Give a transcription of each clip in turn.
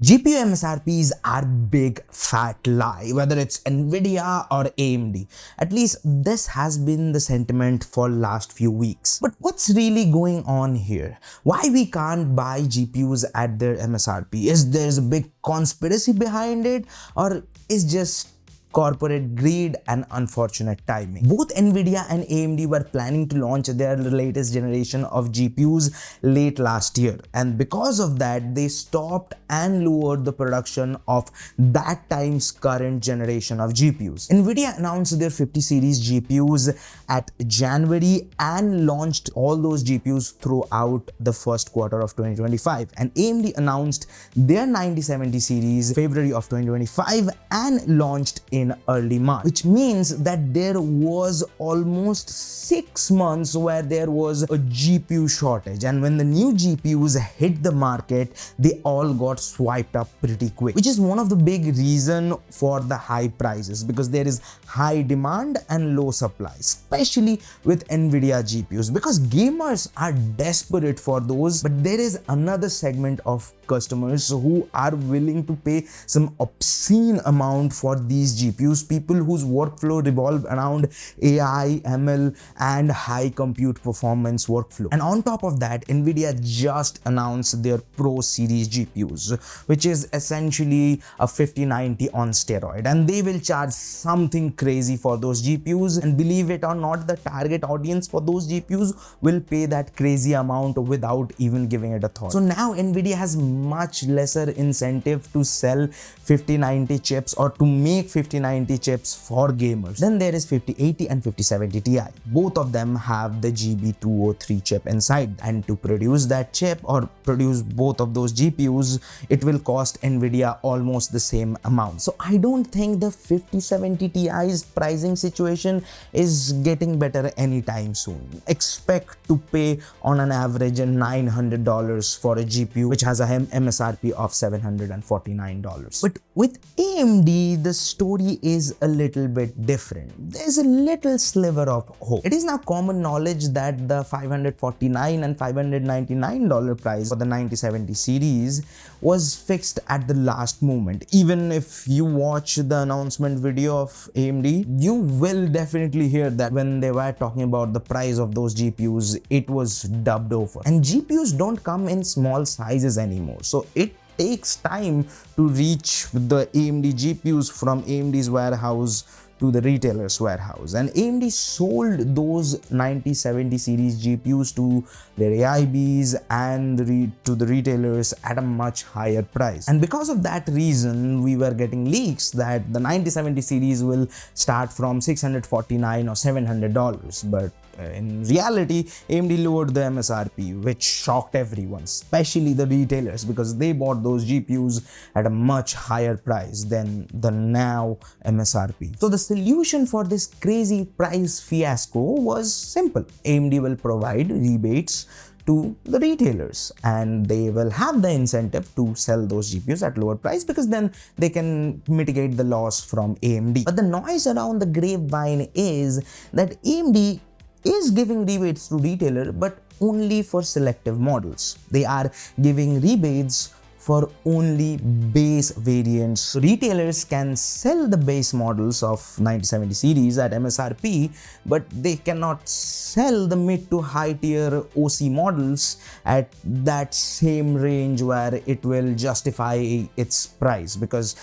GPU MSRPs are big fat lie, whether it's nvidia or AMD. At least this has been the sentiment for last few weeks. But what's really going on here? Why we can't buy GPUs at their MSRP? Is there a big conspiracy behind it, or is just corporate greed and unfortunate timing? Both nvidia and AMD were planning to launch their latest generation of GPUs late last year, and because of that they stopped and lowered the production of that time's current generation of GPUs. Nvidia announced their 50 series GPUs at January and launched all those GPUs throughout the first quarter of 2025, and AMD announced their 9070 series February of 2025 and launched in early March, which means that there was almost 6 months where there was a GPU shortage, and when the new GPUs hit the market, they all got swiped up pretty quick, which is one of the big reason for the high prices, because there is high demand and low supply, especially with nvidia GPUs, because gamers are desperate for those. But there is another segment of customers who are willing to pay some obscene amount for these GPUs, people whose workflow revolve around AI, ML and high compute performance workflow. And on top of that, nvidia just announced their Pro series GPUs, which is essentially a 5090 on steroid, and they will charge something crazy for those GPUs, and believe it or not, the target audience for those GPUs will pay that crazy amount without even giving it a thought. So now nvidia has much lesser incentive to sell 5090 chips or to make 5090 chips for gamers. Then there is 5080 and 5070 Ti. Both of them have the GB203 chip inside, and to produce that chip or produce both of those GPUs, it will cost nvidia almost the same amount. So I don't think the 5070 Ti's pricing situation is getting better anytime soon. Expect to pay on an average $900 for a GPU which has a MSRP of $749. But with AMD, the story is a little bit different. There's a little sliver of hope. It is now common knowledge that the $549 and $599 price for the 9070 series was fixed at the last moment. Even if you watch the announcement video of AMD, you will definitely hear that when they were talking about the price of those GPUs, it was dubbed over. And GPUs don't come in small sizes anymore, so it takes time to reach the AMD GPUs from AMD's warehouse to the retailer's warehouse. And AMD sold those 9070 series GPUs to their AIBs and to the retailers at a much higher price. And because of that reason, we were getting leaks that the 9070 series will start from $649 or $700. But in reality, AMD lowered the MSRP, which shocked everyone, especially the retailers, because they bought those GPUs at a much higher price than the now MSRP. So the solution for this crazy price fiasco was simple. AMD will provide rebates to the retailers, and they will have the incentive to sell those GPUs at lower price, because then they can mitigate the loss from AMD. But the noise around the grapevine is that AMD is giving rebates to retailer, but only for selective models. They are giving rebates for only base variants. Retailers can sell the base models of 9070 series at MSRP, but they cannot sell the mid to high tier OC models at that same range where it will justify its price, because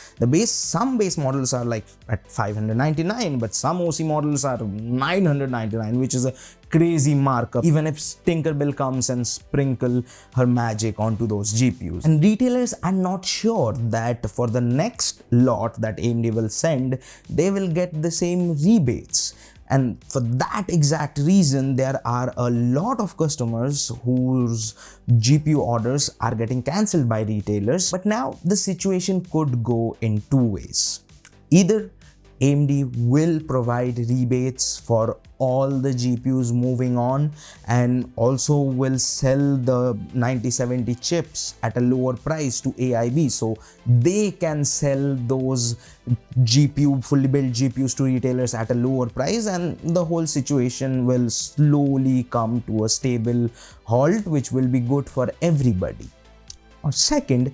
some base models are like at $599, but some OC models are $999, which is a crazy markup, even if Tinkerbell comes and sprinkle her magic onto those GPUs. And retailers are not sure that for the next lot that AMD will send, they will get the same rebates. And for that exact reason, there are a lot of customers whose GPU orders are getting cancelled by retailers. But now the situation could go in two ways. Either AMD will provide rebates for all the GPUs moving on, and also will sell the 9070 chips at a lower price to AIB, so they can sell those fully built GPUs to retailers at a lower price, and the whole situation will slowly come to a stable halt, which will be good for everybody. Or second,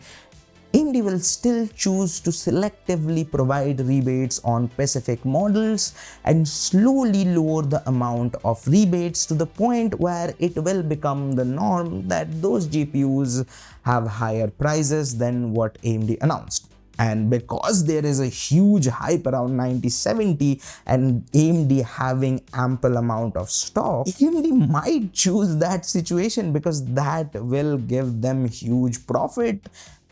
AMD will still choose to selectively provide rebates on specific models and slowly lower the amount of rebates to the point where it will become the norm that those GPUs have higher prices than what AMD announced. And because there is a huge hype around 9070 and AMD having ample amount of stock, AMD might choose that situation because that will give them huge profit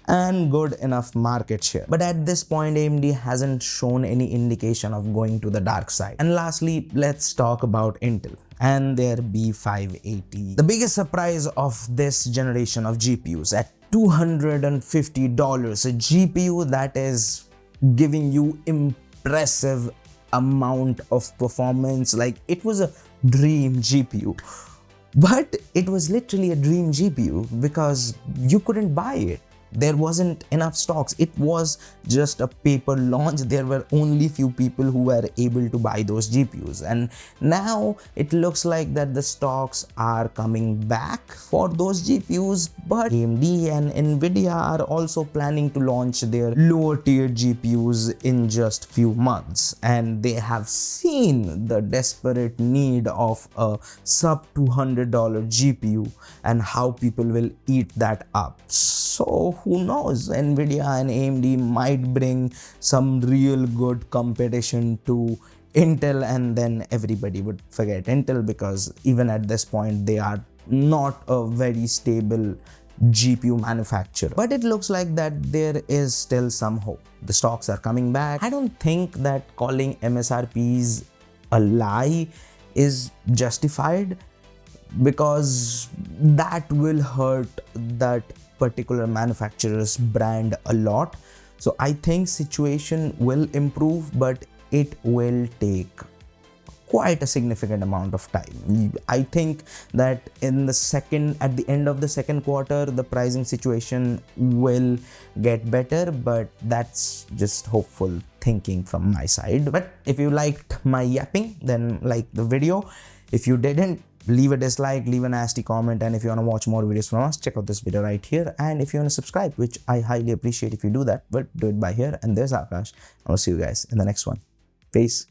and good enough market share. But at this point, AMD hasn't shown any indication of going to the dark side. And lastly, let's talk about Intel and their B580. The biggest surprise of this generation of GPUs at $250, a GPU that is giving you impressive amount of performance. Like, it was a dream GPU, but it was literally a dream GPU because you couldn't buy it. There wasn't enough stocks. It was just a paper launch. There were only few people who were able to buy those GPUs, and now it looks like that the stocks are coming back for those GPUs. But AMD and nvidia are also planning to launch their lower tier GPUs in just few months, and they have seen the desperate need of a sub $200 GPU and how people will eat that up. So who knows, nvidia and AMD might bring some real good competition to Intel, and then everybody would forget Intel because even at this point they are not a very stable GPU manufacturer. But it looks like that there is still some hope. The stocks are coming back. I don't think that calling MSRPs a lie is justified because that will hurt that particular manufacturer's brand a lot. So I think situation will improve, but it will take quite a significant amount of time. I think that at the end of the second quarter, the pricing situation will get better, but that's just hopeful thinking from my side. But if you liked my yapping, then like the video. If you didn't, leave a dislike, leave a nasty comment, and if you want to watch more videos from us, check out this video right here. And if you want to subscribe, which I highly appreciate if you do that, but do it by here. And there's Akash. I'll see you guys in the next one. Peace.